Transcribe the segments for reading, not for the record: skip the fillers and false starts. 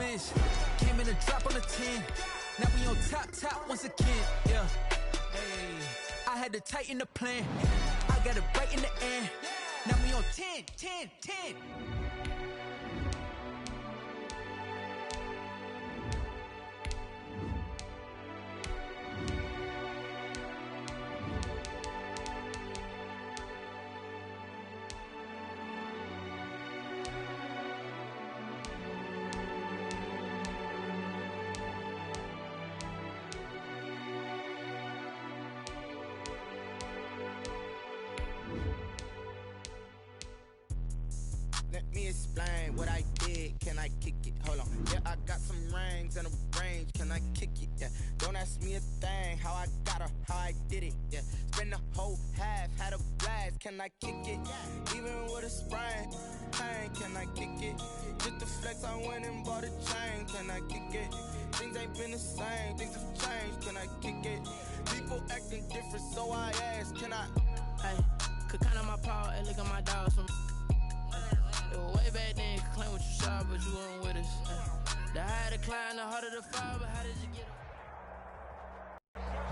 wins. Came in a drop on the 10. Now we on top once again. Yeah. Hey, I had to tighten the plan. I got it right in the end. Now we on 10. Let me explain what I did. Can I kick it? Hold on. Yeah, I got some rings and a range. Can I kick it? Yeah. Don't ask me a thing. How I got her, how I did it. Yeah. Spend the whole half, had a blast. Can I kick it? Even with a sprain, pain. Can I kick it? Just the flex, I went and bought a chain. Can I kick it? Things ain't been the same. Things have changed. Can I kick it? People acting different, so I ask. Can I? Hey, could count on my paw and look at my dogs from. It was way back then, you could claim what you saw, but you weren't with us. The higher the climb, the harder the fall, but how did you get up?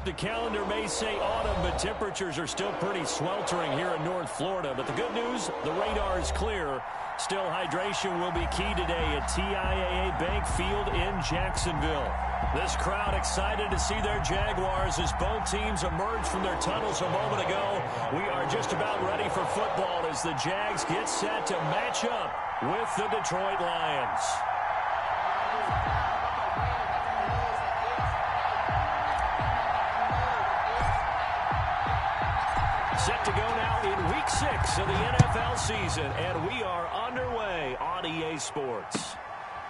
The calendar may say autumn, but temperatures are still pretty sweltering here in North Florida. But the good news, the radar is clear. Still, hydration will be key today at TIAA Bank Field in Jacksonville. This crowd excited to see their Jaguars as both teams emerge from their tunnels a moment ago. We are just about ready for football as the Jags get set to match up with the Detroit Lions. Set to go now in Week 6 of the NFL season, and we are underway on EA Sports.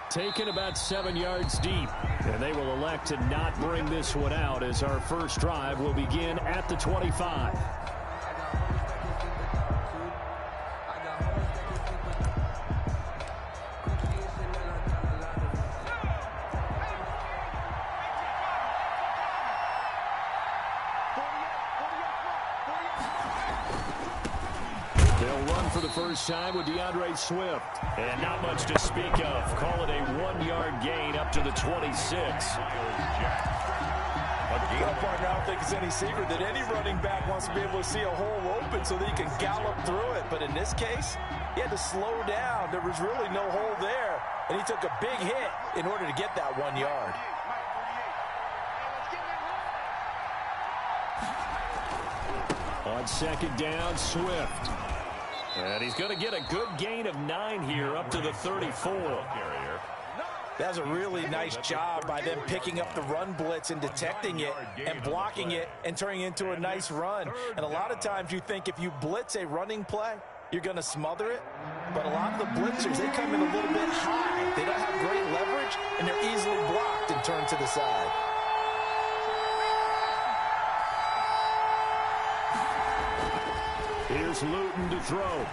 Taken about 7 yards deep, and they will elect to not bring this one out as our first drive will begin at the 25. For the first time with DeAndre Swift. And not much to speak of. Call it a 1-yard gain up to the 26. Well, partner, I don't think it's any secret that any running back wants to be able to see a hole open so that he can gallop through it. But in this case, he had to slow down. There was really no hole there. And he took a big hit in order to get that 1 yard. On second down, Swift. And he's going to get a good gain of 9 here up to the 34. That was a really nice job by them picking up the run blitz and detecting it and blocking it and turning it into a nice run. And a lot of times you think if you blitz a running play, you're going to smother it. But a lot of the blitzers, they come in a little bit high. They don't have great leverage, and they're easily blocked and turned to the side. Here's Luton to throw.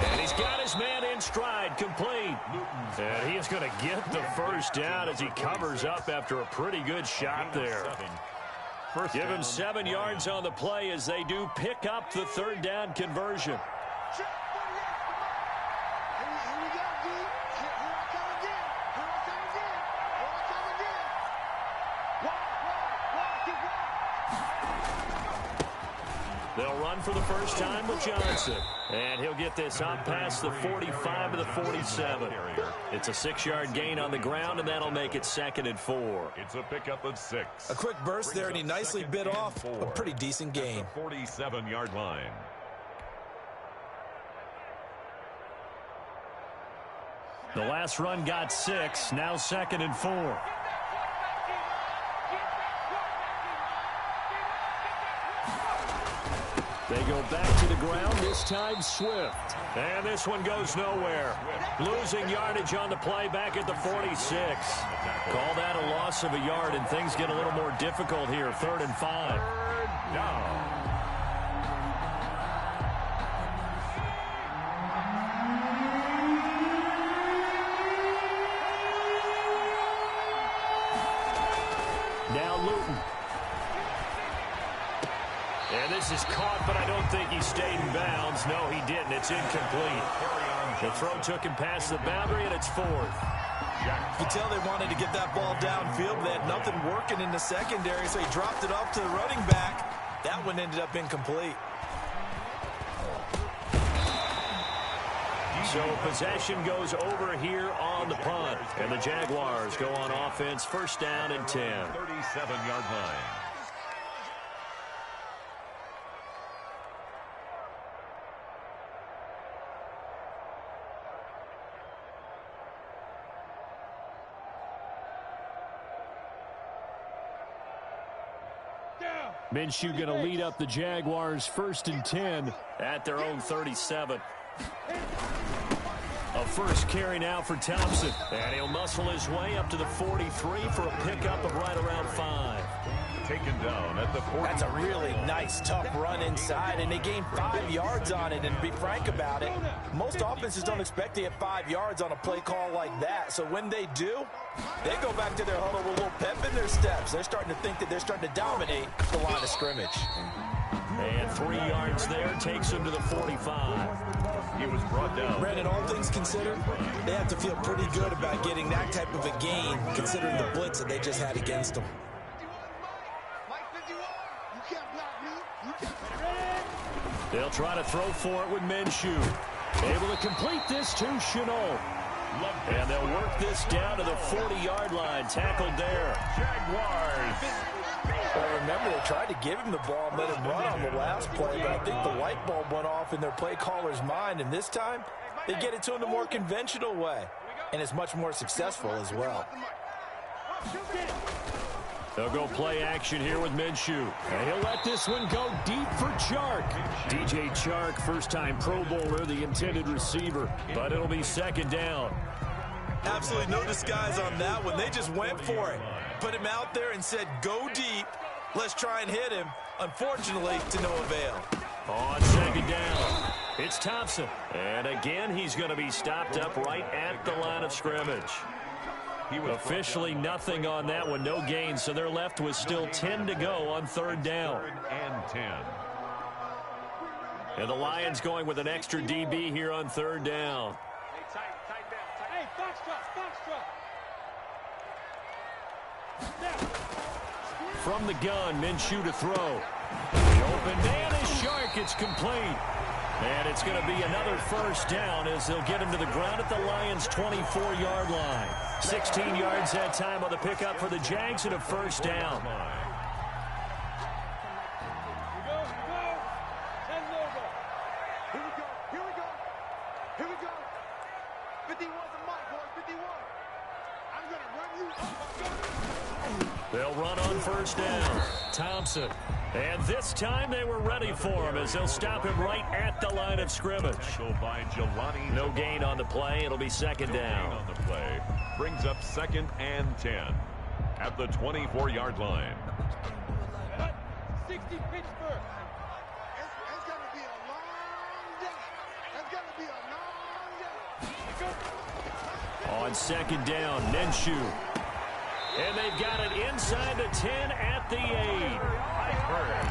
And he's got his man in stride, complete. And he is going to get the first down as he covers up after a pretty good shot there. Give him 7 yards on the play as they do pick up the third down conversion. They'll run for the first time with Johnson. And he'll get this up past the 45 to the 47. It's a 6-yard gain on the ground, and that'll make it 2nd and 4. It's a pickup of 6. A quick burst there, and he nicely bit off a pretty decent gain. 47-yard line. The last run got 6, now 2nd and 4. They go back to the ground, this time Swift. And this one goes nowhere. Losing yardage on the play back at the 46. Call that a loss of a yard, and things get a little more difficult here. 3rd and 5. Third down. Now Luton. And this is caught, but I don't think he stayed in bounds. No, he didn't. It's incomplete. The throw took him past the boundary, and it's 4th. You could tell they wanted to get that ball downfield. They had nothing working in the secondary, so he dropped it off to the running back. That one ended up incomplete. So possession goes over here on the punt. And the Jaguars go on offense, first down and 10. 37-yard line. Minshew going to lead up the Jaguars first and 10 at their own 37. A first carry now for Thompson. And he'll muscle his way up to the 43 for a pickup of right around 5. Taken down at the 40. That's a really nice, tough run inside, and they gained 5 yards on it. And to be frank about it, most offenses don't expect to get 5 yards on a play call like that. So when they do, they go back to their huddle with a little pep in their steps. They're starting to think that they're starting to dominate the line of scrimmage. And 3 yards there takes him to the 45. He was brought down. Brandon, all things considered, they have to feel pretty good about getting that type of a gain, considering the blitz that they just had against them. They'll try to throw for it with Minshew. Able to complete this to Chenault. And they'll work this down to the 40-yard line. Tackled there. Jaguars. Well, remember, they tried to give him the ball and let him run on the last play, but I think the light bulb went off in their play caller's mind, and this time they get it to him the more conventional way, and it's much more successful as well. They'll go play action here with Minshew. And he'll let this one go deep for Chark. DJ Chark, first-time Pro Bowler, the intended receiver, but it'll be second down. Absolutely no disguise on that one. They just went for it. Put him out there and said, go deep. Let's try and hit him. Unfortunately, to no avail. On second down, it's Thompson. And again, he's going to be stopped up right at the line of scrimmage. Officially nothing on that one, no gain, so they're left with still 10 to go on third down. Third and 10. And the Lions going with an extra DB here on third down. Hey, From the gun, Minshew to throw. The open man is Chark. It's complete. And it's going to be another first down as they'll get him to the ground at the Lions' 24-yard line. 16 yards that time on the pickup for the Jags and a first down. Here we go. 51's a mic, boy. 51. I'm going to run you up. They'll run on first down. Thompson. And this time they were ready for him as they'll stop him right at the line of scrimmage. By Jelani. No gain on the play. It'll be second down. On the play. Brings up second and 10 at the 24-yard line. 60 Pittsburgh. It's going to be a long day. It's going to be a long day. On second down, Minshew. And they've got it inside the 10 at the 8.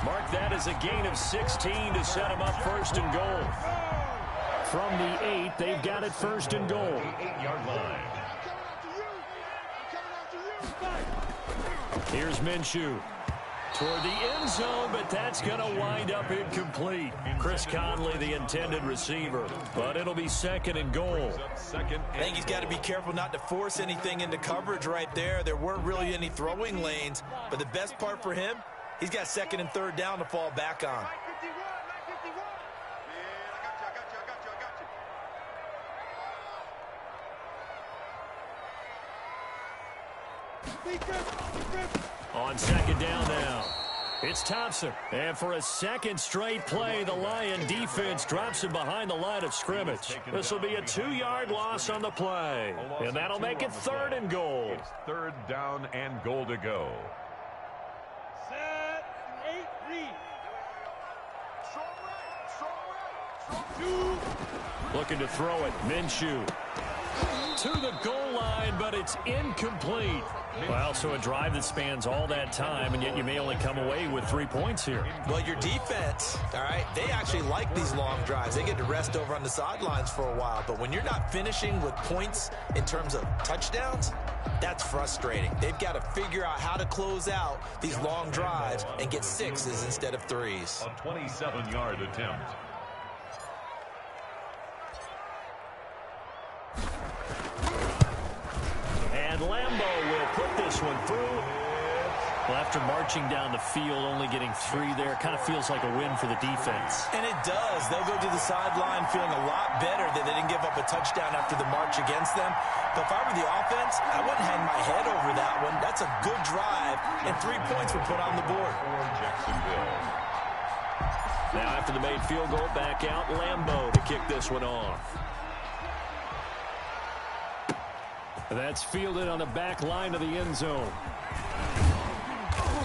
Mark that as a gain of 16 to set them up first and goal. From the 8, they've got it first and goal. 8-yard line. Here's Minshew. Toward the end zone, but that's going to wind up incomplete. Chris Conley, the intended receiver, but it'll be second and goal. I think he's got to be careful not to force anything into coverage right there. There weren't really any throwing lanes, but the best part for him, he's got second and third down to fall back on. On second down now, it's Thompson. And for a second straight play, the Lion defense drops him behind the line of scrimmage. This will be a 2-yard loss on the play. And that'll make it third and goal. It's third down and goal to go. Set, 8, read. Looking to throw it, Minshew. To the goal line, but but it's incomplete. Well, so a drive that spans all that time, and yet you may only come away with 3 points here. Well, your defense, all right, they actually like these long drives. They get to rest over on the sidelines for a while. But when you're not finishing with points in terms of touchdowns, that's frustrating. They've got to figure out how to close out these long drives and get 6s instead of 3s. A 27-yard attempt. And Lambo will put this one through. Well, after marching down the field, only getting 3 there, kind of feels like a win for the defense. And it does. They'll go to the sideline feeling a lot better that they didn't give up a touchdown after the march against them. But if I were the offense, I wouldn't hang my head over that one. That's a good drive, and 3 points were put on the board. Jacksonville. Now after the made field goal, back out Lambo to kick this one off. That's fielded on the back line of the end zone.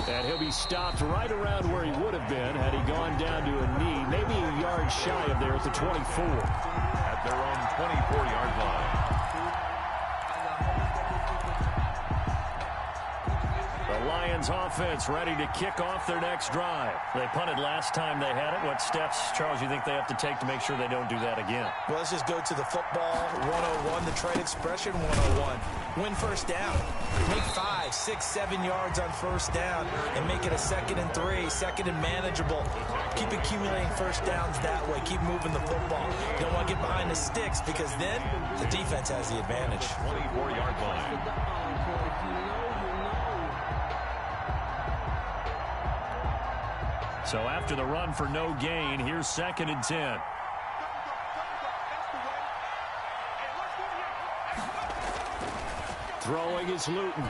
And he'll be stopped right around where he would have been had he gone down to a knee, maybe a yard shy of there at the 24. At their own 24-yard line. The Lions offense ready to kick off their next drive. They punted last time they had it. What steps, Charles, you think they have to take to make sure they don't do that again? Well, let's just go to the football 101, the trade expression 101. Win first down. Make 5, 6, 7 yards on first down and make it a 2nd and 3, 2nd and manageable. Keep accumulating first downs that way. Keep moving the football. You don't want to get behind the sticks because then the defense has the advantage. 24-yard line. So after the run for no gain, here's 2nd and 10. Throwing is Luton.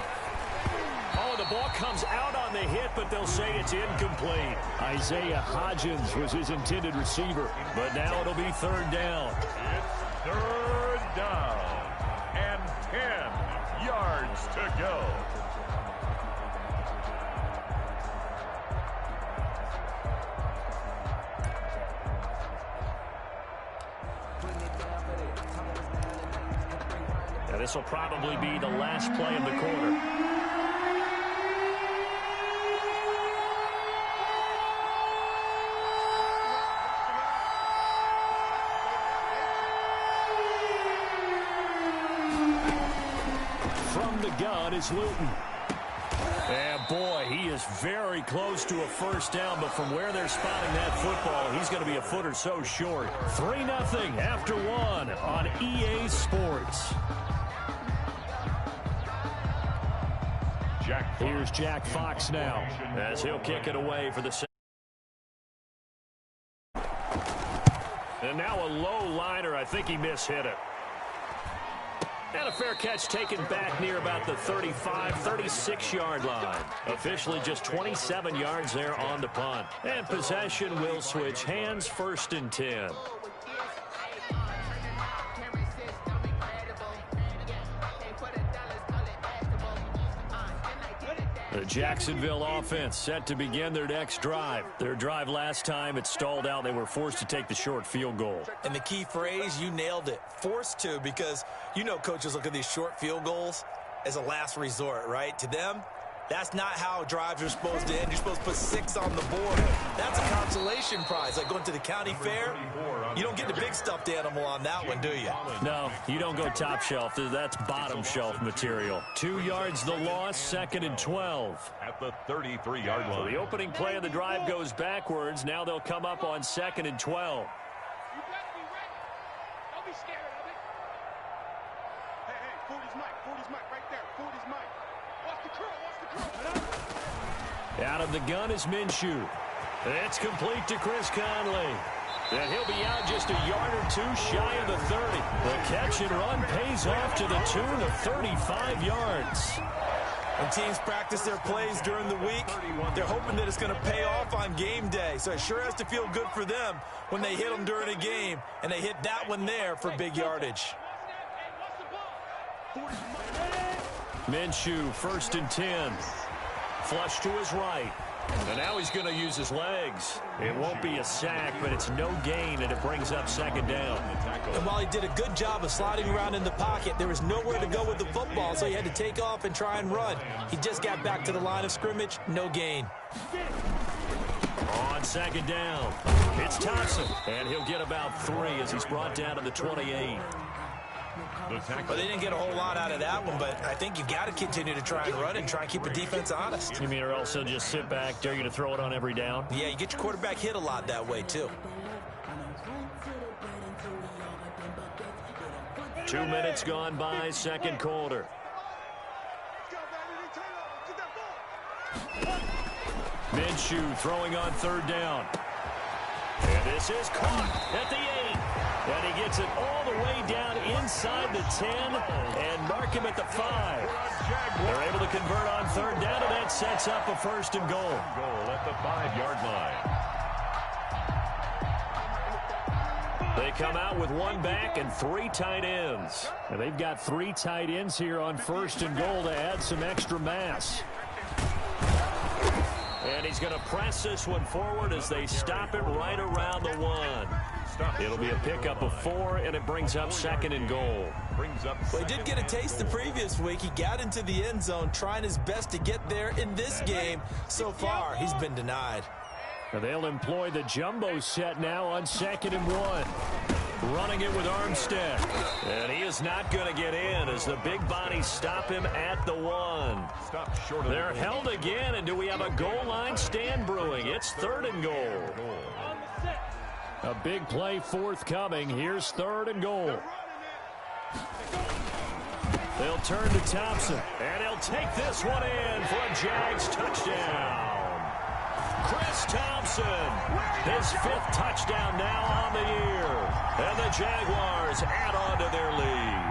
Oh, the ball comes out on the hit, but they'll say it's incomplete. Isaiah Hodgins was his intended receiver, but now it'll be 3rd down. It's 3rd down and 10 yards to go. Now this will probably be the last play of the quarter. From the gun is Luton. And boy, he is very close to a first down, but from where they're spotting that football, he's going to be a foot or so short. 3-0 after 1 on EA Sports. Here's Jack Fox now as he'll kick it away for the second. And now a low liner. I think he mishit it. And a fair catch taken back near about the 35, 36-yard line. Officially just 27 yards there on the punt. And possession will switch hands, 1st and 10. The Jacksonville offense set to begin their next drive. Their drive last time, it stalled out. They were forced to take the short field goal. And the key phrase, you nailed it, forced to, because you know coaches look at these short field goals as a last resort, right? To them, that's not how drives are supposed to end. You're supposed to put 6 on the board. That's a consolation prize, like going to the county fair. You don't get the big stuffed animal on that one, do you? No, you don't go top shelf. That's bottom shelf material. 2 yards the loss, 2nd and 12. At the 33-yard line. So the opening play of the drive goes backwards. Now they'll come up on 2nd and 12. You better be ready. Don't be scared of it. Hey, 40's Mike, right there. 40's Mike. Watch the curl. Out of the gun is Minshew. It's complete to Chris Conley. And he'll be out just a yard or 2 shy of the 30. The catch and run pays off to the tune of 35 yards. When teams practice their plays during the week, they're hoping that it's going to pay off on game day. So it sure has to feel good for them when they hit them during a game, and they hit that one there for big yardage. Minshew, 1st and 10. Flush to his right. And now he's going to use his legs. It won't be a sack, but it's no gain, and it brings up second down. And while he did a good job of sliding around in the pocket, there was nowhere to go with the football, so he had to take off and try and run. He just got back to the line of scrimmage, no gain. On second down, it's Thompson, and he'll get about 3 as he's brought down to the 28. Well, they didn't get a whole lot out of that one, but I think you've got to continue to try and run and try and keep the defense honest. You mean or else he'll just sit back, dare you to throw it on every down? Yeah, you get your quarterback hit a lot that way, too. 2 minutes gone by, second quarter. Minshew throwing on third down. And this is caught at the 8. And he gets it all the way down inside the 10 and mark him at the 5. They're able to convert on third down, and that sets up a first and goal. Goal at the 5-yard line. They come out with 1 back and 3 tight ends. And they've got 3 tight ends here on first and goal to add some extra mass. And he's going to press this one forward as they stop it right around the 1. It'll be a pickup of 4, and it brings up second and goal. Well, he did get a taste the previous week. He got into the end zone trying his best to get there in this game. So far, he's been denied. And they'll employ the jumbo set now on second and 1. Running it with Armstead. And he is not going to get in as the big bodies stop him at the 1. They're held again, and do we have a goal line stand brewing? It's third and goal. A big play forthcoming. Here's third and goal. They'll turn to Thompson, and he'll take this one in for a Jags touchdown. Chris Thompson, his 5th touchdown now on the year. And the Jaguars add on to their lead.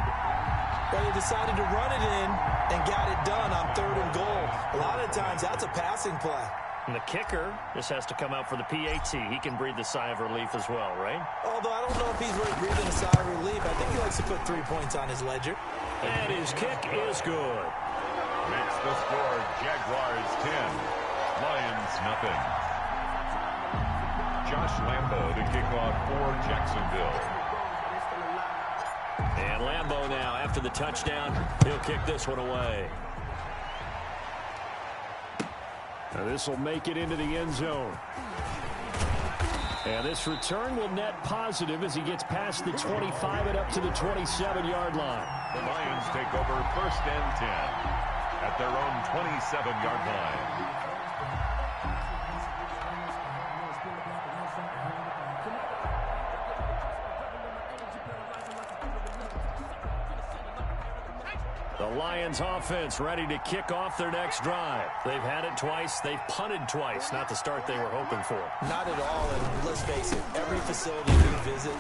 Well, they decided to run it in and got it done on third and goal. A lot of times, that's a passing play. And the kicker just has to come out for the PAT. He can breathe the sigh of relief as well, right? Although I don't know if he's really breathing a sigh of relief. I think he likes to put 3 points on his ledger. And his kick is good. Makes the score Jaguars 10, Lions nothing. Josh Lambo to kick off for Jacksonville. And Lambo now, after the touchdown, he'll kick this one away. Now this will make it into the end zone. And this return will net positive as he gets past the 25 and up to the 27-yard line. The Lions take over first and 10 at their own 27-yard line. The Lions offense ready to kick off their next drive. They've had it twice. They've punted twice. Not the start they were hoping for. Not at all. And let's face it, every facility we visit,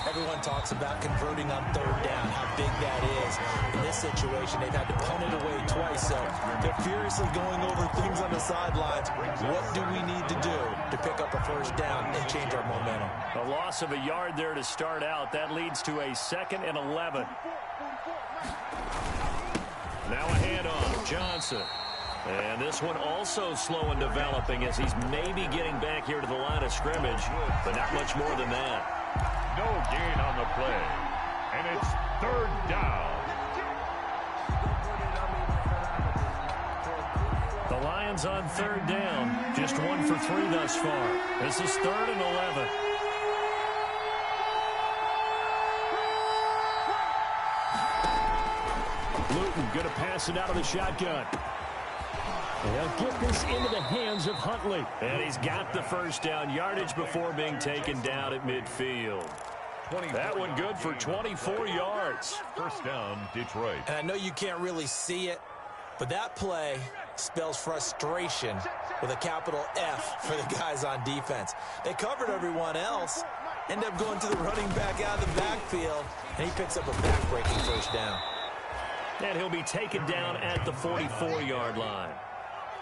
everyone talks about converting on third down, how big that is. In this situation, they've had to punt it away twice. So they're furiously going over things on the sidelines. What do we need to do to pick up a first down and change our momentum? A loss of a yard there to start out. That leads to a 2nd and 11. Now a handoff, Johnson. And this one also slow in developing as he's maybe getting back here to the line of scrimmage, but not much more than that. No gain on the play. And it's third down. The Lions on third down. Just 1 for 3 thus far. This is 3rd and 11. Luton going to pass it out of the shotgun. And he'll get this into the hands of Huntley. And he's got the first down yardage before being taken down at midfield. That one good for 24 yards. First down, Detroit. And I know you can't really see it, but that play spells frustration with a capital F for the guys on defense. They covered everyone else, end up going to the running back out of the backfield, and he picks up a back-breaking first down. And he'll be taken down at the 44-yard line.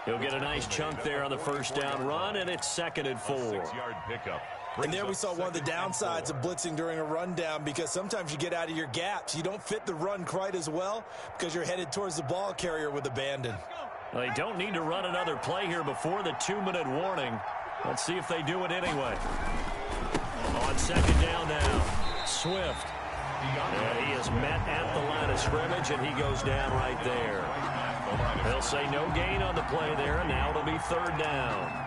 He'll get a nice chunk there on the first down run, and it's 2nd and 4. 6-yard pickup. And there we saw one of the downsides of blitzing during a rundown, because sometimes you get out of your gaps. You don't fit the run quite as well because you're headed towards the ball carrier with abandon. They don't need to run another play here before the 2-minute warning. Let's see if they do it anyway. On second down now, Swift. And he is met at the line of scrimmage, and he goes down right there. They'll say no gain on the play there, and now it'll be third down.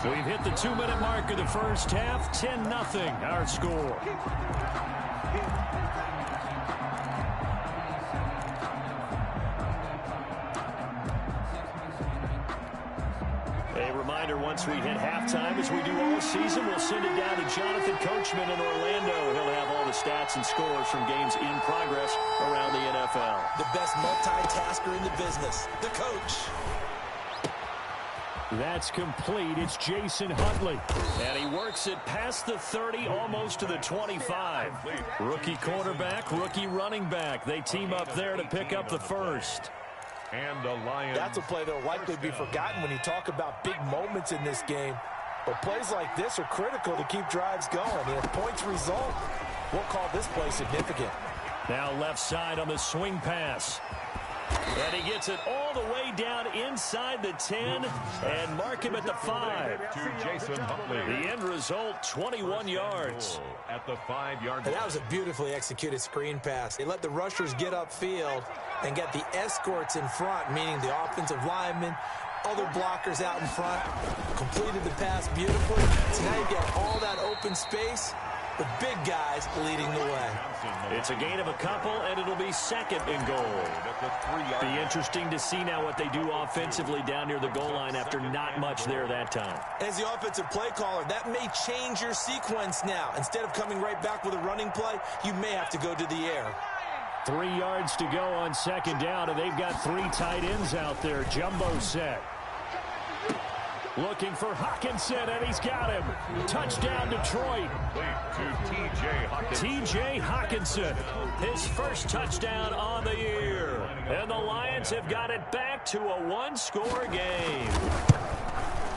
We've hit the 2-minute mark of the first half. 10-0 our score. A reminder, once we hit halftime, as we do all season, we'll send it down to Jonathan Coachman in Orlando. He'll have all the stats and scores from games in progress around the NFL. The best multitasker in the business, the coach. That's complete. It's Jason Huntley. And he works it past the 30, almost to the 25. Rookie quarterback, rookie running back. They team up there to pick up the first. And the Lions. That's a play that will likely be forgotten when you talk about big moments in this game. But plays like this are critical to keep drives going. And if points result, we'll call this play significant. Now left side on the swing pass. And he gets it all the way down inside the 10 and mark him at the 5. To Jason Huntley. The end result, 21 yards. At the 5-yard And that was a beautifully executed screen pass. They let the rushers get upfield and get the escorts in front, meaning the offensive linemen, other blockers out in front, completed the pass beautifully. So now you get all that open space with big guys leading the way. It's a gain of a couple, and it'll be second and goal. Be interesting to see now what they do offensively down near the goal line after not much there that time. As the offensive play caller, that may change your sequence now. Instead of coming right back with a running play, you may have to go to the air. 3 yards to go on second down, and they've got 3 tight ends out there. Jumbo set. Looking for Hawkinson, and he's got him. Touchdown, Detroit. To T.J. Hawkinson, his first touchdown on the year. And the Lions have got it back to a one-score game.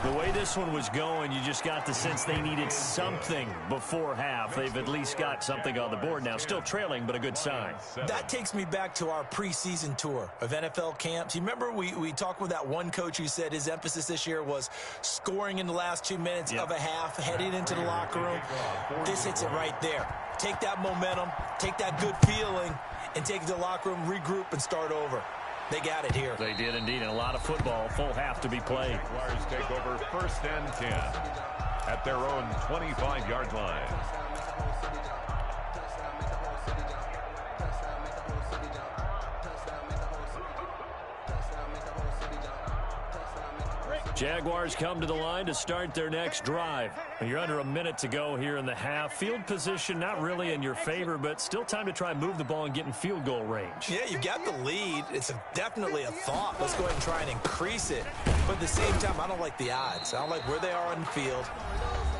The way this one was going, you just got the sense they needed something before half. They've at least got something on the board now. Still trailing, but a good sign. That takes me back to our preseason tour of NFL camps. You remember we talked with that one coach who said his emphasis this year was scoring in the last 2 minutes of a half, heading into the locker room. This hits it right there. Take that momentum, take that good feeling, and take it to the locker room, regroup, and start over. They got it here. They did indeed, and a lot of football, full half to be played. Jaguars take over first and 10 at their own 25-yard line. Jaguars come to the line to start their next drive. You're under a minute to go here in the half. Field position not really in your favor, but still time to try and move the ball and get in field goal range. Yeah, you got the lead. It's definitely a thought. Let's go ahead and try and increase it. But at the same time, I don't like the odds. I don't like where they are on the field.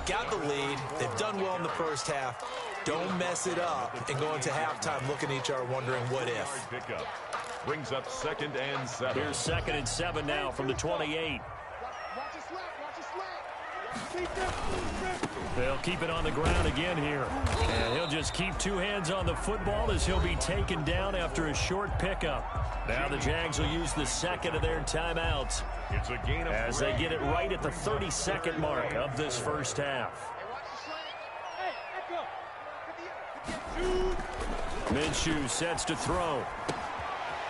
Got the lead. They've done well in the first half. Don't mess it up and go into halftime looking at each other wondering what if. Pickup brings up second and 7. Here's second and 7 now from the 28. They'll keep it on the ground again here. And he'll just keep 2 hands on the football as he'll be taken down after a short pickup. Now the Jags will use the second of their timeouts It's a gain of as they get it right at the 32nd mark of this first half. Minshew sets to throw.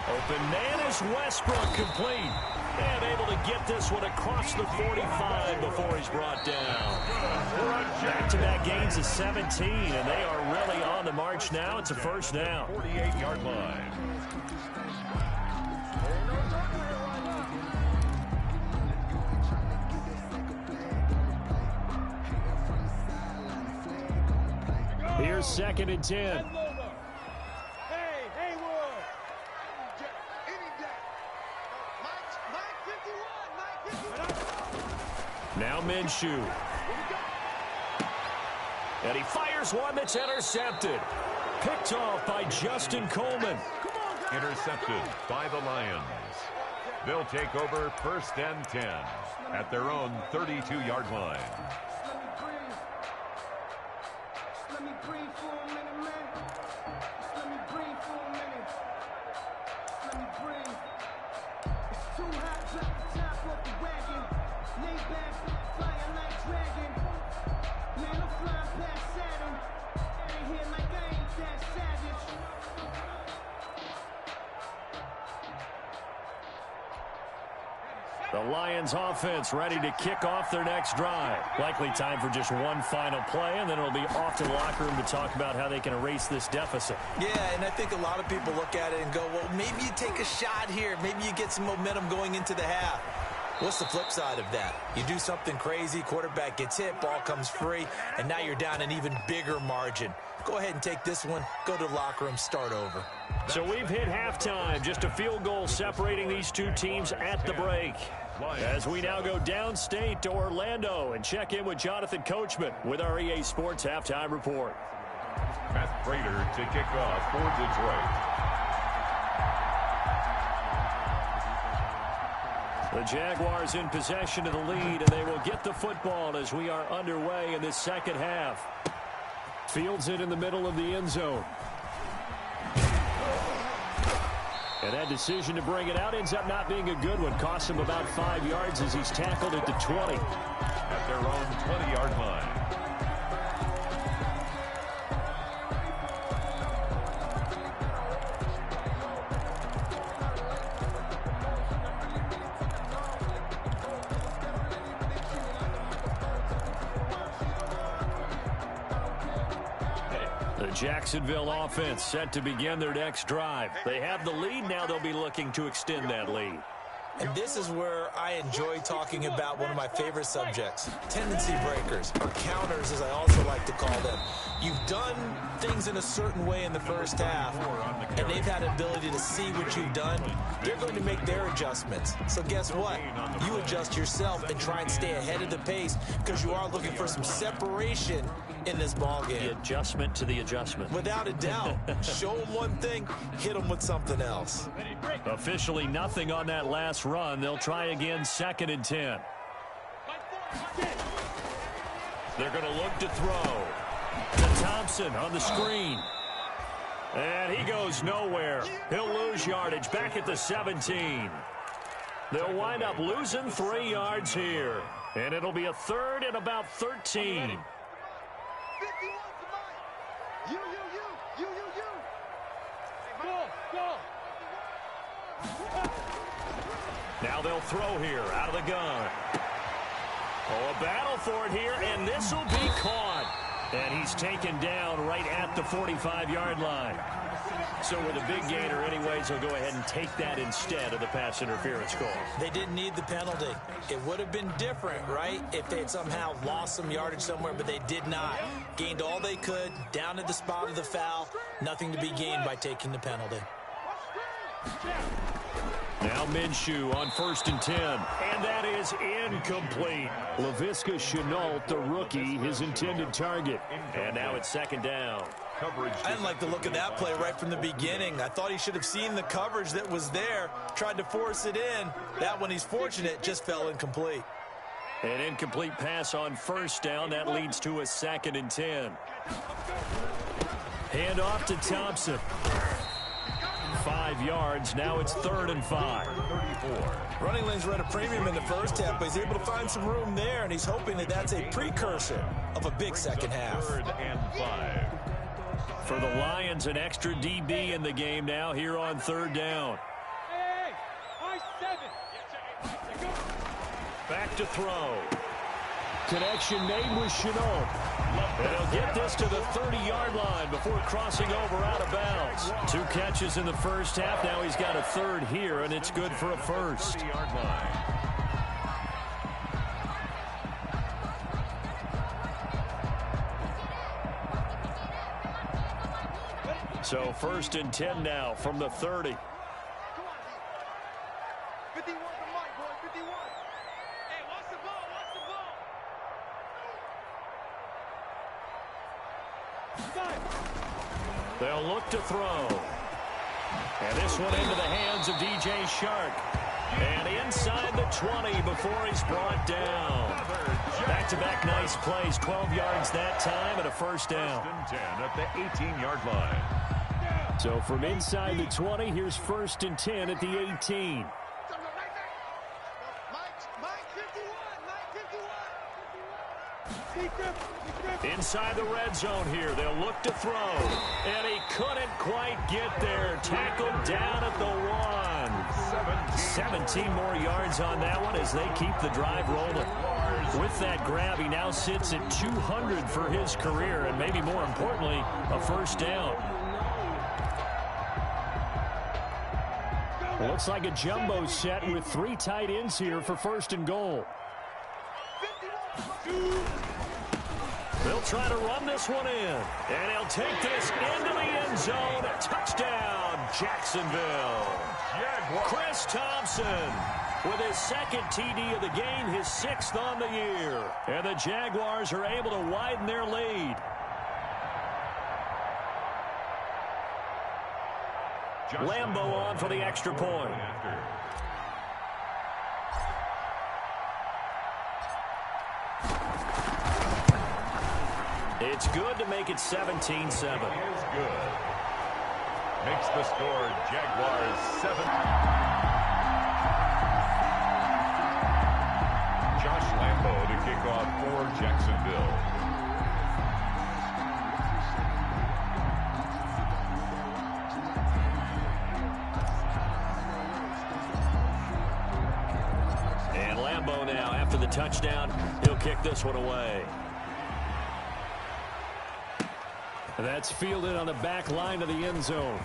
Open man is Westbrook, complete. And able to get this one across the 45 before he's brought down. Back-to-back gains of 17, and they are really on the march now. It's a first down. 48-yard line. Here's second and 10. Now Minshew. And he fires one that's intercepted. Picked off by Justin Coleman. Intercepted by the Lions. They'll take over first and 10 at their own 32-yard line. Let me breathe for a minute, man. Let me breathe for a minute. Let me breathe. Too hot, drop the top off the wagon. Lay back, flying like dragon. Man, I'm flying past Saturn. Out of here like I ain't that savage. The Lions offense ready to kick off their next drive. Likely time for just one final play, and then it'll be off to the locker room to talk about how they can erase this deficit. Yeah, and I think a lot of people look at it and go, well, maybe you take a shot here. Maybe you get some momentum going into the half. What's the flip side of that? You do something crazy, quarterback gets hit, ball comes free, and now you're down an even bigger margin. Go ahead and take this one, go to the locker room, start over. So we've hit halftime, just a field goal separating these two teams at the break. As we now go downstate to Orlando and check in with Jonathan Coachman with our EA Sports Halftime Report. Matt Prater to kick off for Detroit. The Jaguars in possession of the lead, and they will get the football as we are underway in this second half. Fields it in the middle of the end zone. And that decision to bring it out ends up not being a good one. Costs him about 5 yards as he's tackled at the 20. At their own 20-yard line. Jacksonville offense set to begin their next drive. They have the lead. Now they'll be looking to extend that lead. And this is where I enjoy talking about one of my favorite subjects, tendency breakers, or counters as I also like to call them. You've done things in a certain way in the first half, and they've had an ability to see what you've done. They're going to make their adjustments. So guess what? You adjust yourself and try and stay ahead of the pace because you are looking for some separation in this ball game. The adjustment to the adjustment. Without a doubt. Show them one thing, hit them with something else. Officially nothing on that last run. They'll try again, 2nd and 10. They're going to look to throw. To Thompson on the screen. And he goes nowhere. He'll lose yardage back at the 17. They'll wind up losing 3 yards here. And it'll be a 3rd and about 13. Now they'll throw here out of the gun. Oh, a battle for it here, and this will be caught. And he's taken down right at the 45-yard line. So with a big gainer anyways, he'll go ahead and take that instead of the pass interference call. They didn't need the penalty. It would have been different, right, if they had somehow lost some yardage somewhere, but they did not. Gained all they could, down at the spot of the foul. Nothing to be gained by taking the penalty. Now Minshew on 1st and 10. And that is incomplete. Laviska Shenault, the rookie, his intended target. And now it's 2nd down. I didn't like the look of that play right from the beginning. I thought he should have seen the coverage that was there, tried to force it in. That one, he's fortunate, just fell incomplete. An incomplete pass on 1st down. That leads to a 2nd and 10. Hand off to Thompson. 5 yards. Now it's 3rd and 5. 34. Running lanes were at a premium in the first half, but he's able to find some room there, and he's hoping that that's a precursor of a big second half. 3rd and 5. For the Lions, an extra DB in the game now here on 3rd down. Back to throw. Connection made with Shenault. And he'll get this to the 30-yard line before crossing over out of bounds. 2 catches in the first half. Now he's got a 3rd here, and it's good for a 1st. 30-yard line. So 1st and 10 now from the 30. 51 to Mike, boy, 51. Hey, watch the ball, They'll look to throw. And this one into the hands of DJ Shark. And inside the 20 before he's brought down. Back-to-back nice plays, 12 yards that time and a 1st down. 1st and 10 at the 18-yard line. So from inside the 20, here's 1st and 10 at the 18. Inside the red zone here, they'll look to throw. And he couldn't quite get there. Tackled down at the 1. 17 more yards on that one as they keep the drive rolling. With that grab, he now sits at 200 for his career, and maybe more importantly, a first down. Looks like a jumbo set with 3 tight ends here for first and goal. They'll try to run this one in. And he'll take this into the end zone. Touchdown, Jacksonville. Chris Thompson with his second TD of the game, his 6th on the year. And the Jaguars are able to widen their lead. Lambeau on for the extra point. It's good to make it 17-7. Is good. Makes the score Jaguars 7. Josh Lambeau to kick off for Jacksonville. And Lambeau now, after the touchdown, he'll kick this one away. That's fielded on the back line of the end zone.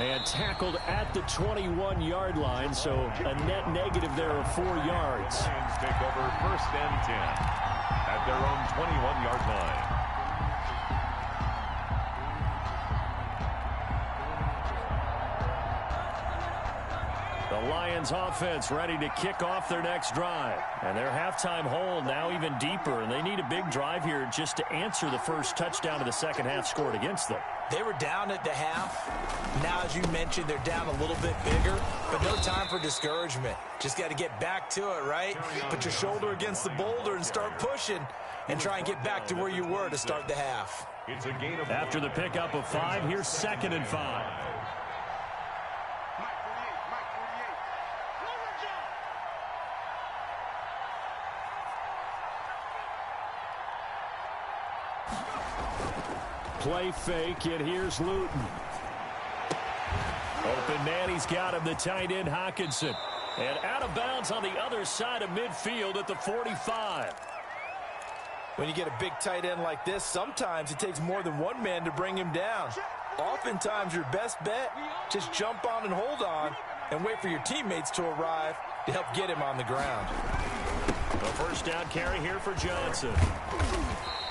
And tackled at the 21-yard line, so a net negative there of 4 yards. Lions take over first and 10 at their own 21-yard line. The Lions offense ready to kick off their next drive. And their halftime hole now even deeper, and they need a big drive here just to answer the first touchdown of the second half scored against them. They were down at the half. Now, as you mentioned, they're down a little bit bigger, but no time for discouragement. Just got to get back to it, right? Put your shoulder against the boulder and start pushing and try and get back to where you were to start the half. It's a gain of After the pickup of 5, here's 2nd and 5. Play fake, and here's Luton. Open man, he's got him, the tight end Hockenson. And out of bounds on the other side of midfield at the 45. When you get a big tight end like this, sometimes it takes more than one man to bring him down. Oftentimes, your best bet, just jump on and hold on and wait for your teammates to arrive to help get him on the ground. The first down carry here for Johnson.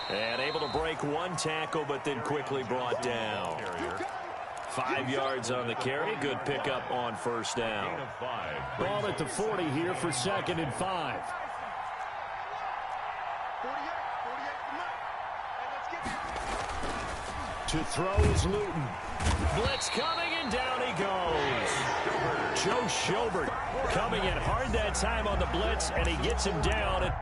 And able to break one tackle, but then quickly brought down. 5 yards on the carry. Good pickup on first down. Ball at the 40 here for 2nd and 5. To throw is Luton. Blitz coming, and down he goes. Joe Schobert coming in hard that time on the blitz, and he gets him down.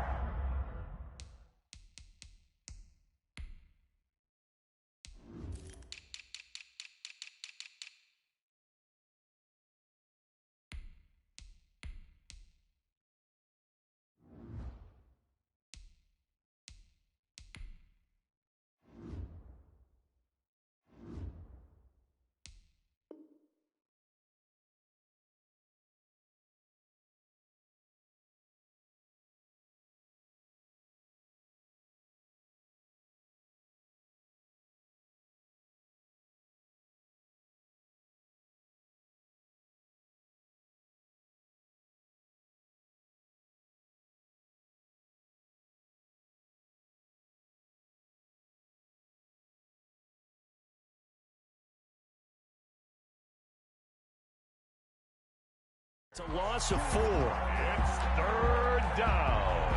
It's a loss of 4. It's 3rd down.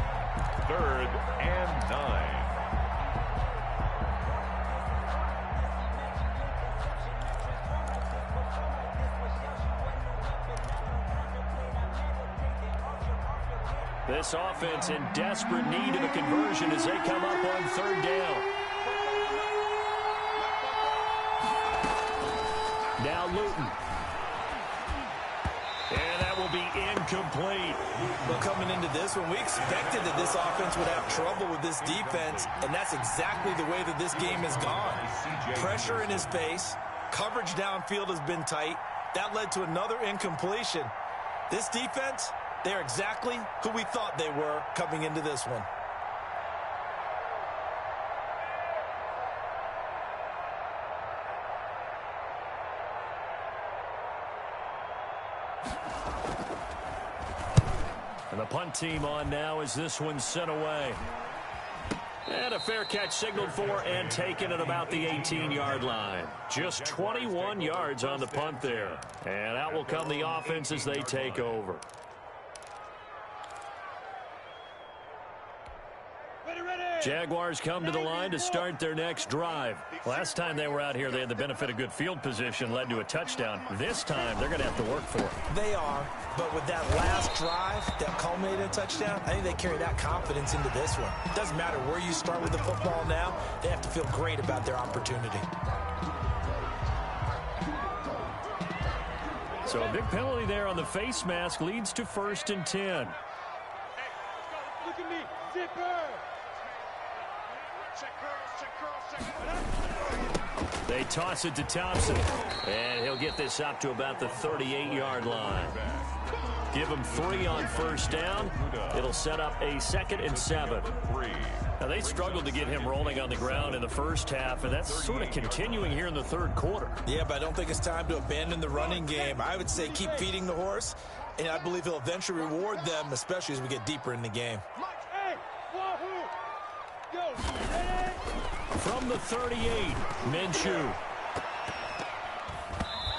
3rd and 9. This offense in desperate need of a conversion as they come up on 3rd down. Now Luton. And that will be incomplete. Well, coming into this one, we expected that this offense would have trouble with this defense, and that's exactly the way that this game has gone. Pressure in his face, coverage downfield has been tight. That led to another incompletion. This defense, they're exactly who we thought they were coming into this one. And the punt team on now as this one's sent away. And a fair catch signaled for and taken at about the 18-yard line. Just 21 yards on the punt there. And out will come the offense as they take over. Jaguars come to the line to start their next drive. Last time they were out here, they had the benefit of good field position, led to a touchdown. This time, they're going to have to work for it. They are, but with that last drive that culminated in a touchdown, I think they carry that confidence into this one. It doesn't matter where you start with the football now, they have to feel great about their opportunity. So a big penalty there on the face mask leads to 1st and 10. Hey, look at me, zipper. They toss it to Thompson, and he'll get this up to about the 38-yard line. Give him 3 on 1st down. It'll set up a 2nd and 7. Now, they struggled to get him rolling on the ground in the first half, and that's sort of continuing here in the 3rd quarter. Yeah, but I don't think it's time to abandon the running game. I would say keep feeding the horse, and I believe he'll eventually reward them, especially as we get deeper in the game. From the 38, Minshew.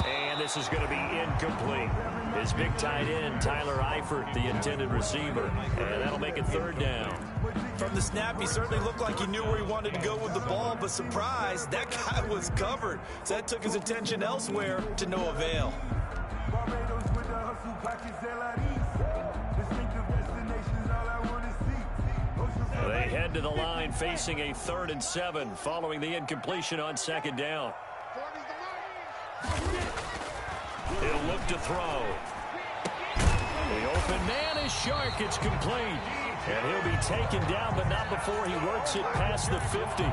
And this is going to be incomplete. His big tight end, Tyler Eifert, the intended receiver. And that'll make it 3rd down. From the snap, he certainly looked like he knew where he wanted to go with the ball, but surprise, that guy was covered. So that took his attention elsewhere to no avail. They head to the line facing a 3rd and 7 following the incompletion on 2nd down. He'll look to throw. The open man is Shark. It's complete. And he'll be taken down, but not before he works it past the 50.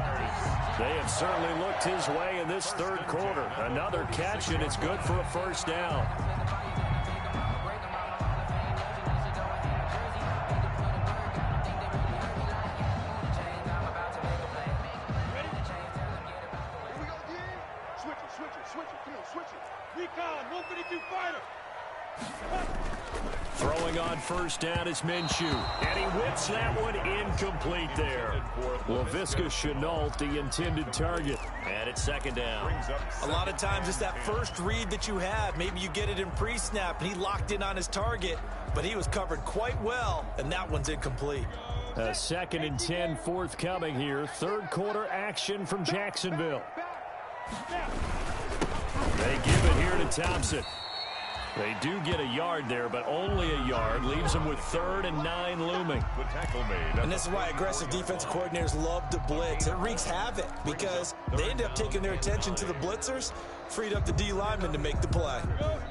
They have certainly looked his way in this 3rd quarter. Another catch, and it's good for a 1st down. Throwing on 1st down is Minshew. And he whips that one incomplete there. Laviska Shenault, the intended target. And it's 2nd down. A lot of times it's that first read that you have. Maybe you get it in pre-snap, and he locked in on his target, but he was covered quite well, and that one's incomplete. A 2nd and 10 forthcoming here. 3rd quarter action from Jacksonville. They give it here to Thompson. They do get a yard there, but only a yard. Leaves them with 3rd and 9 looming. The tackle made. And this is why aggressive defensive coordinators love to blitz. It wreaks havoc because they end up taking their attention to the blitzers, freed up the D lineman to make the play.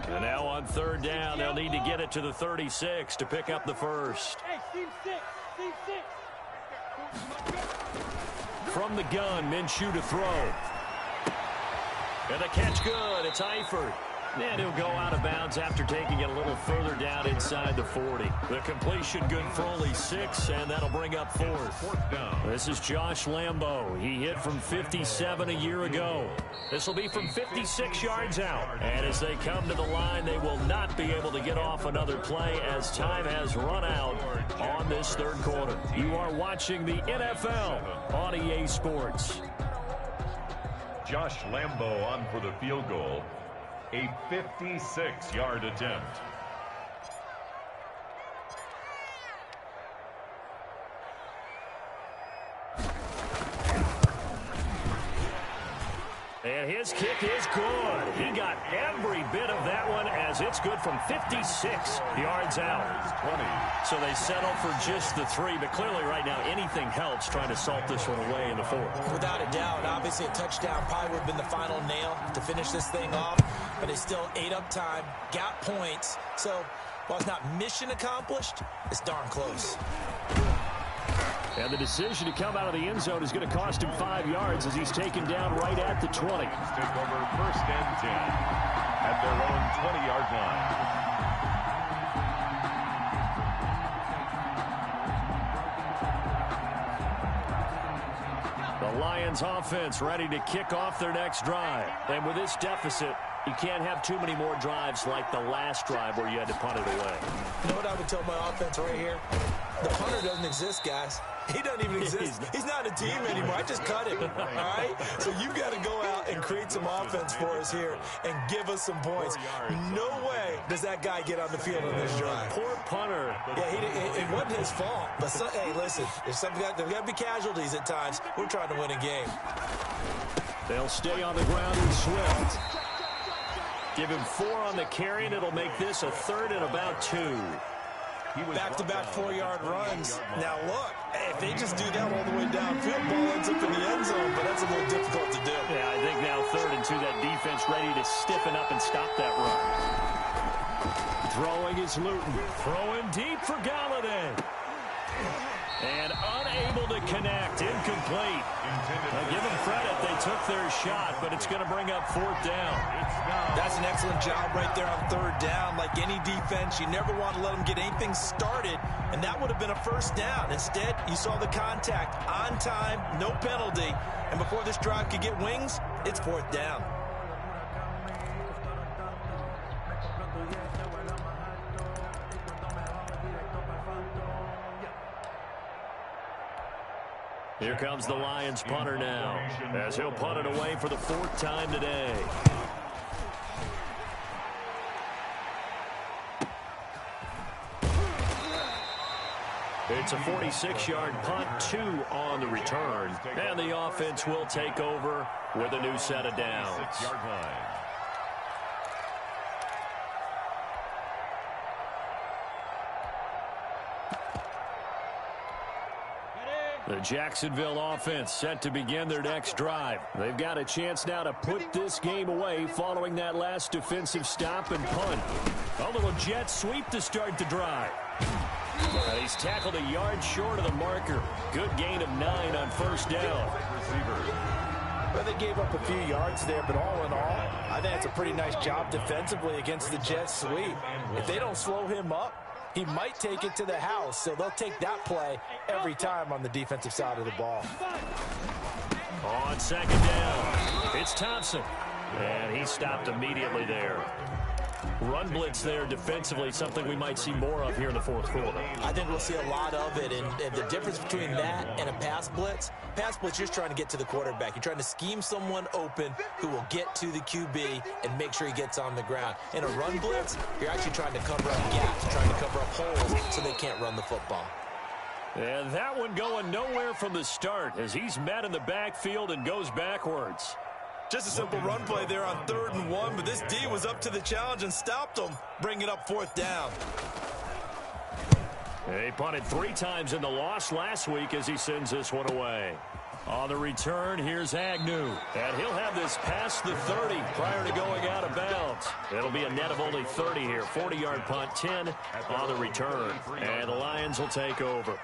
And now on 3rd down, they'll need to get it to the 36 to pick up the 1st. From the gun, Minshew to throw. And the catch good. It's Eifert. And he'll go out of bounds after taking it a little further down inside the 40. The completion good for only 6, and that'll bring up 4th down. This is Josh Lambo. He hit from 57 a year ago. This will be from 56 yards out. And as they come to the line, they will not be able to get off another play as time has run out on this 3rd quarter. You are watching the NFL on EA Sports. Josh Lambo on for the field goal. A 56-yard attempt. And his kick is good. He got every bit of that one as it's good from 56 yards out. 20. So they settle for just the 3, but clearly right now anything helps trying to salt this one away in the 4th. Without a doubt, obviously a touchdown probably would have been the final nail to finish this thing off, but it's still ate up time, got points. So While it's not mission accomplished, it's darn close. And the decision to come out of the end zone is going to cost him 5 yards as he's taken down right at the 20. Take over first and 10 at their own 20-yard line. The Lions offense ready to kick off their next drive. And with this deficit, you can't have too many more drives like the last drive where you had to punt it away. You know what I would tell my offense right here? The punter doesn't exist, guys. He doesn't even exist. He's not a team anymore. I just cut him, all right? So you got to go out and create some offense for us here and give us some points. No way does that guy get on the field on this drive. Poor punter. Yeah, it wasn't his fault. But, hey, listen, there's got to be casualties at times. We're trying to win a game. They'll stay on the ground with Swift. Give him 4 on the carry, and it'll make this a 3rd and about 2. Back-to-back 4-yard runs. Now, look, if they just do that all the way downfield, ball ends up in the end zone, but that's a little difficult to do. Yeah, I think now 3rd and 2, that defense ready to stiffen up and stop that run. Throwing is Luton. Throwing deep for Galladay. And unable to connect. Incomplete. Now, give them credit. They took their shot, but it's going to bring up 4th down. That's an excellent job right there on 3rd down. Like any defense, you never want to let them get anything started, and that would have been a 1st down. Instead, you saw the contact on time, no penalty, and before this drive could get wings, it's 4th down. Here comes the Lions punter now, as he'll punt it away for the 4th time today. It's a 46-yard punt, 2 on the return, and the offense will take over with a new set of downs. 6-yard line. The Jacksonville offense set to begin their next drive. They've got a chance now to put this game away following that last defensive stop and punt. A little jet sweep to start the drive. And he's tackled a yard short of the marker. Good gain of 9 on 1st down. Well, they gave up a few yards there, but all in all, I think it's a pretty nice job defensively against the jet sweep. If they don't slow him up, he might take it to the house, so they'll take that play every time on the defensive side of the ball. On 2nd down, it's Thompson, and he stopped immediately there. Run blitz there defensively, something we might see more of here in the 4th quarter. I think we'll see a lot of it, and the difference between that and a pass blitz, you're just trying to get to the quarterback. You're trying to scheme someone open who will get to the QB and make sure he gets on the ground. In a run blitz, you're actually trying to cover up gaps, trying to cover up holes so they can't run the football. And that one going nowhere from the start as he's met in the backfield and goes backwards. Just a simple run play there on 3rd and 1, but this D was up to the challenge and stopped him, bringing up 4th down. He punted 3 times in the loss last week as he sends this one away. On the return, here's Agnew. And he'll have this past the 30 prior to going out of bounds. It'll be a net of only 30 here. 40-yard punt, 10 on the return. And the Lions will take over.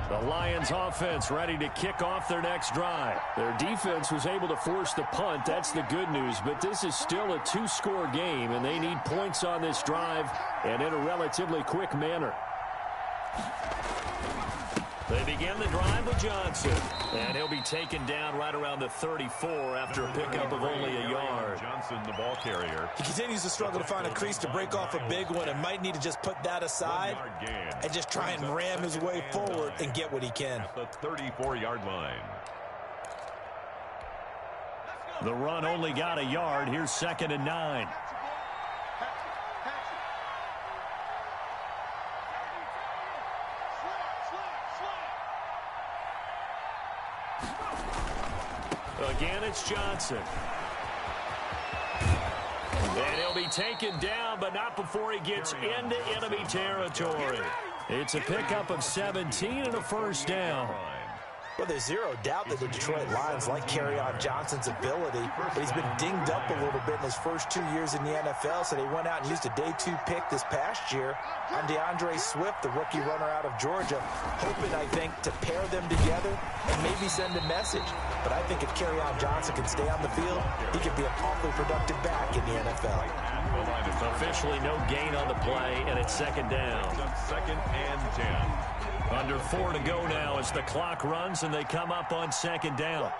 The Lions offense ready to kick off their next drive. Their defense was able to force the punt. That's the good news, but this is still a 2-score game, and they need points on this drive and in a relatively quick manner. They begin the drive with Johnson, and he'll be taken down right around the 34 after a pickup of only a yard. Johnson, the ball carrier. He continues to struggle to find a crease to break off a big one and might need to just put that aside and just try and ram his way forward and get what he can. At the 34-yard line. The run only got a yard. Here's 2nd and 9. Again, it's Johnson. And he'll be be taken down, but not before he gets into enemy territory. It's a pickup of 17 and a first down. Well, there's zero doubt that the Detroit Lions like Kerryon Johnson's ability, but he's been dinged up a little bit in his first 2 years in the NFL, so they went out and used a day 2 pick this past year on DeAndre Swift, the rookie runner out of Georgia, hoping, I think, to pair them together and maybe send a message. But I think if Kerryon Johnson can stay on the field, he could be an awfully productive back in the NFL. Officially no gain on the play, and it's second down. Second and 10. Under 4 to go now as the clock runs and they come up on second down.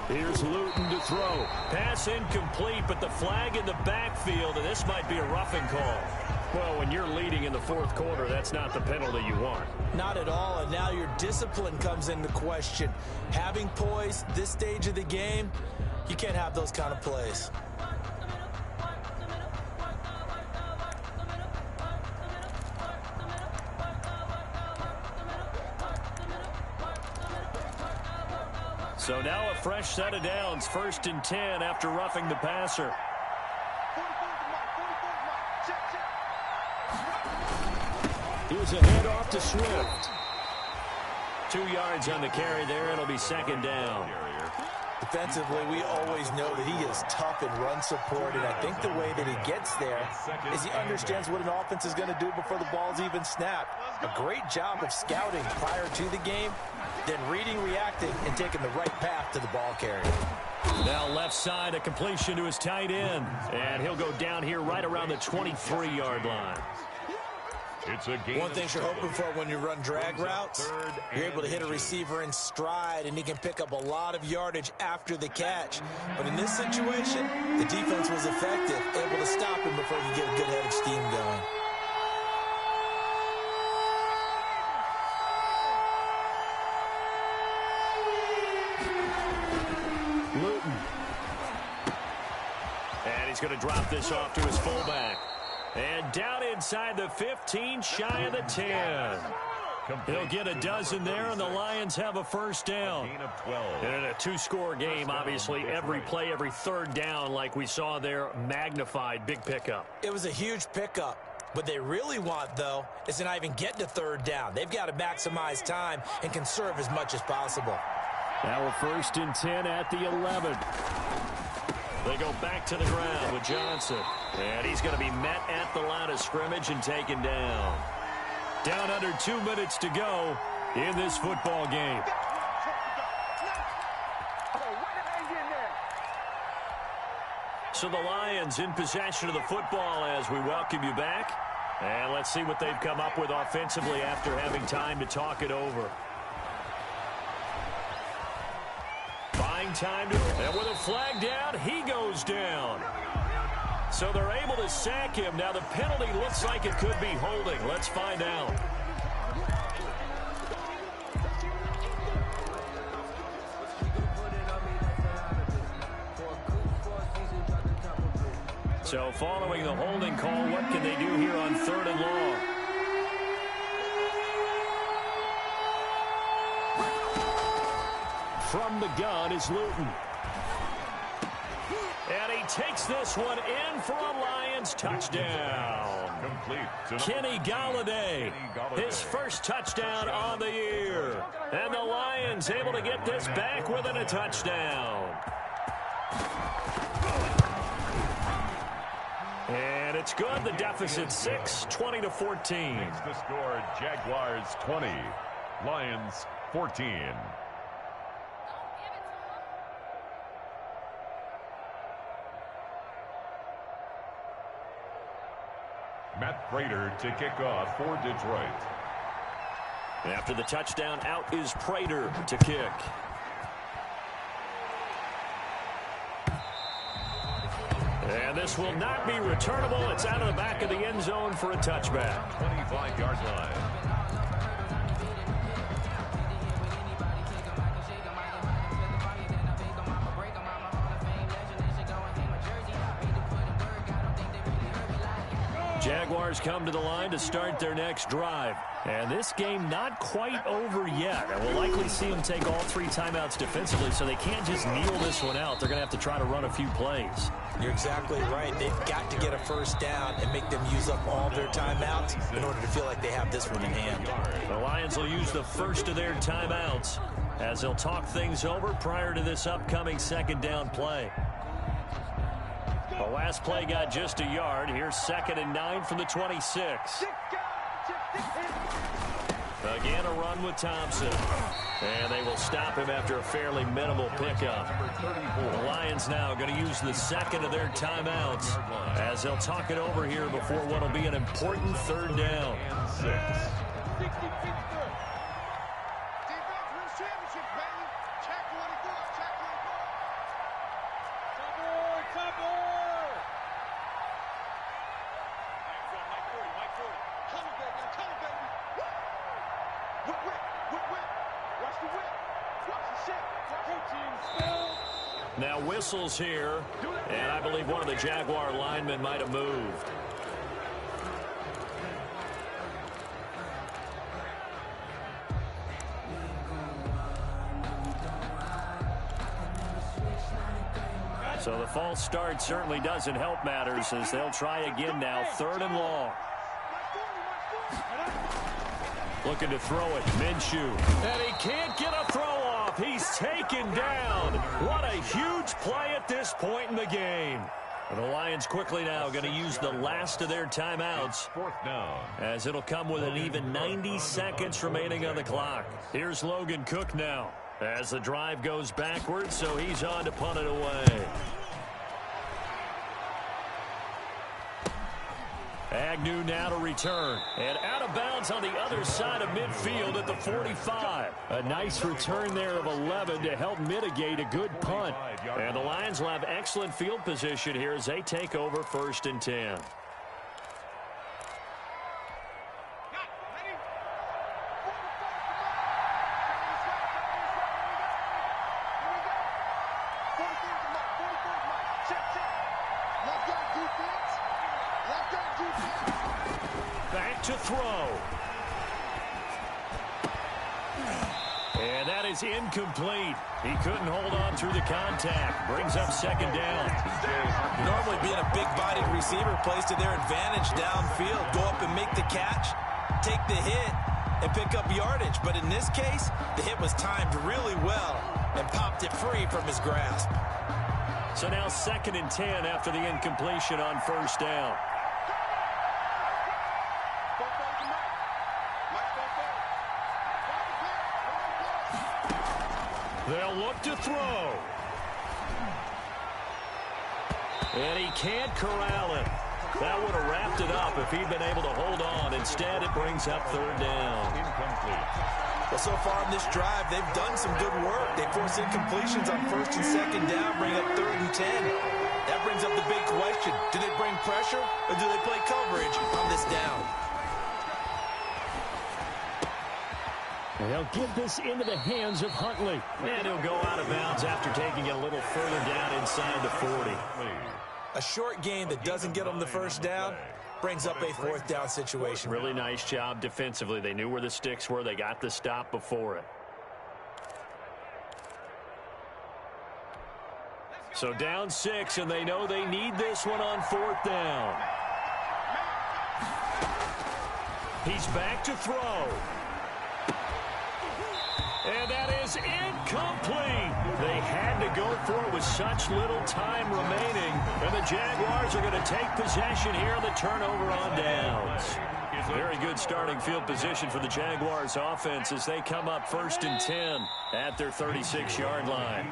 Here's Luton to throw. Pass incomplete, but the flag in the backfield, and this might be a roughing call. Well, when you're leading in the fourth quarter, that's not the penalty you want. Not at all, and now your discipline comes into question. Having poise this stage of the game, you can't have those kind of plays. So now a fresh set of downs, 1st and 10 after roughing the passer. Here's a handoff to Swift. 2 yards on the carry there. It'll be second down. Defensively, we always know that he is tough in run support, and I think the way that he gets there is he understands what an offense is going to do before the ball's even snapped. A great job of scouting prior to the game, then reading, reacting, and taking the right path to the ball carrier. Now left side, a completion to his tight end, and he'll go down here right around the 23-yard line. It's a game. One thing you're hoping for when you run drag routes, you're able to hit a receiver in stride, and he can pick up a lot of yardage after the catch. But in this situation, the defense was effective, able to stop him before he could get a good head of steam going. Luton. And he's going to drop this off to his fullback. And down inside the 15, shy of the 10. He'll get a dozen there, and the Lions have a first down. And in a 2-score game, obviously, every play, every third down, like we saw there, magnified. Big pickup. It was a huge pickup. What they really want, though, is to not even get to third down. They've got to maximize time and conserve as much as possible. Now a 1st and 10 at the 11. They go back to the ground with Johnson. And he's going to be met at the line of scrimmage and taken down. Down under 2 minutes to go in this football game. So the Lions in possession of the football as we welcome you back. And let's see what they've come up with offensively after having time to talk it over. Buying time to, and with a flag down, he goes down. So they're able to sack him. Now the penalty looks like it could be holding. Let's find out. So following the holding call, what can they do here on 3rd and long? From the gun is Luton. And he takes this one in for a Lions touchdown. Kenny Galladay, his first touchdown on the year. And the Lions able to get this back within a touchdown. And it's good. The deficit 6, 20-14. Makes the score Jaguars 20, Lions 14. Matt Prater to kick off for Detroit. After the touchdown, out is Prater to kick. And this will not be returnable. It's out of the back of the end zone for a touchback. 25-yard line. Jaguars come to the line to start their next drive. And this game not quite over yet. And we'll likely see them take all 3 timeouts defensively, so they can't just kneel this one out. They're going to have to try to run a few plays. You're exactly right. They've got to get a first down and make them use up all their timeouts in order to feel like they have this one in hand. The Lions will use the first of their timeouts as they'll talk things over prior to this upcoming second down play. The last play got just a yard. Here's 2nd and 9 from the 26. Again, a run with Thompson. And they will stop him after a fairly minimal pickup. The Lions now going to use the second of their timeouts as they'll talk it over here before what will be an important 3rd down. Now whistles here, and I believe one of the Jaguar linemen might have moved. So the false start certainly doesn't help matters as they'll try again now, 3rd and long. Looking to throw it, Minshew. And he can't get a throw off. He's taken down. What a huge play at this point in the game. And the Lions quickly now going to use the last of their timeouts. 4th down. As it'll come with an even 90 seconds remaining on the clock. Here's Logan Cook now. As the drive goes backwards, so he's on to punt it away. Agnew now to return. And out of bounds on the other side of midfield at the 45. A nice return there of 11 to help mitigate a good punt. And the Lions will have excellent field position here as they take over 1st and 10. Back to throw. And that is incomplete. He couldn't hold on through the contact. Brings up 2nd down. Normally being a big-bodied receiver plays to their advantage downfield. Go up and make the catch, take the hit, and pick up yardage. But in this case, the hit was timed really well and popped it free from his grasp. So now 2nd and 10 after the incompletion on 1st down. They'll look to throw. And he can't corral it. That would have wrapped it up if he'd been able to hold on. Instead, it brings up 3rd down. Incomplete. Well, so far in this drive, they've done some good work. They force incompletions on 1st and 2nd down, bring up 3rd and 10. That brings up the big question. Do they bring pressure or do they play coverage on this down? And they'll give this into the hands of Huntley. And he'll go out of bounds after taking it a little further down inside the 40. A short gain that doesn't get them the 1st down brings up a 4th down situation. Really nice job defensively. They knew where the sticks were. They got the stop before it. So down 6, and they know they need this one on 4th down. He's back to throw. And that is incomplete. They had to go for it with such little time remaining. And the Jaguars are going to take possession here on the turnover on downs. Very good starting field position for the Jaguars offense as they come up 1st and 10 at their 36-yard line.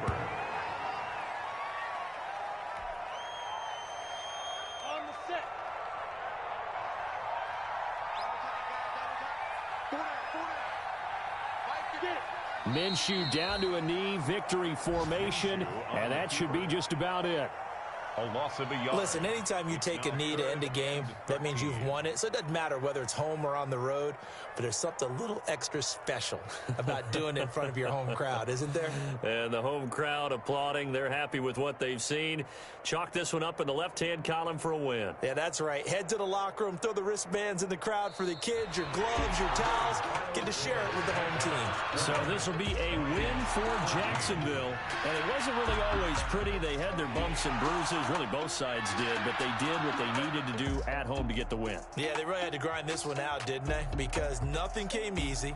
Minshew down to a knee, victory formation, and that should be just about it. A loss of a yard. Listen, anytime you take a knee to end a game, that means you've won it. So it doesn't matter whether it's home or on the road, but there's something a little extra special about doing it in front of your home crowd, isn't there? And the home crowd applauding. They're happy with what they've seen. Chalk this one up in the left-hand column for a win. Yeah, that's right. Head to the locker room, throw the wristbands in the crowd for the kids, your gloves, your towels. Get to share it with the home team. So this will be a win for Jacksonville. And it wasn't really always pretty. They had their bumps and bruises. Really, both sides did, but they did what they needed to do at home to get the win. Yeah, they really had to grind this one out, didn't they? Because nothing came easy.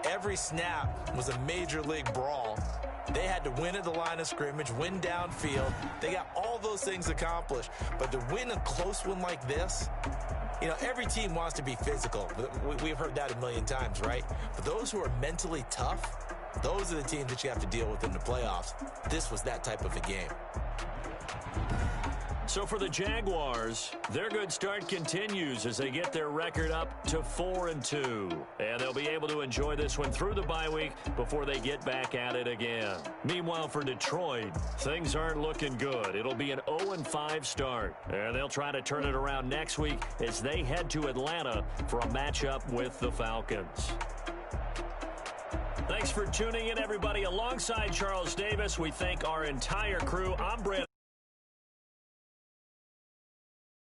Every snap was a major league brawl. They had to win at the line of scrimmage, win downfield. They got all those things accomplished. But to win a close one like this, you know, every team wants to be physical. We've heard that a million times, right? But those who are mentally tough, those are the teams that you have to deal with in the playoffs. This was that type of a game. So for the Jaguars, their good start continues as they get their record up to 4-2. And they'll be able to enjoy this one through the bye week before they get back at it again. Meanwhile, for Detroit, things aren't looking good. It'll be an 0-5 start. And they'll try to turn it around next week as they head to Atlanta for a matchup with the Falcons. Thanks for tuning in, everybody. Alongside Charles Davis, we thank our entire crew. I'm Brent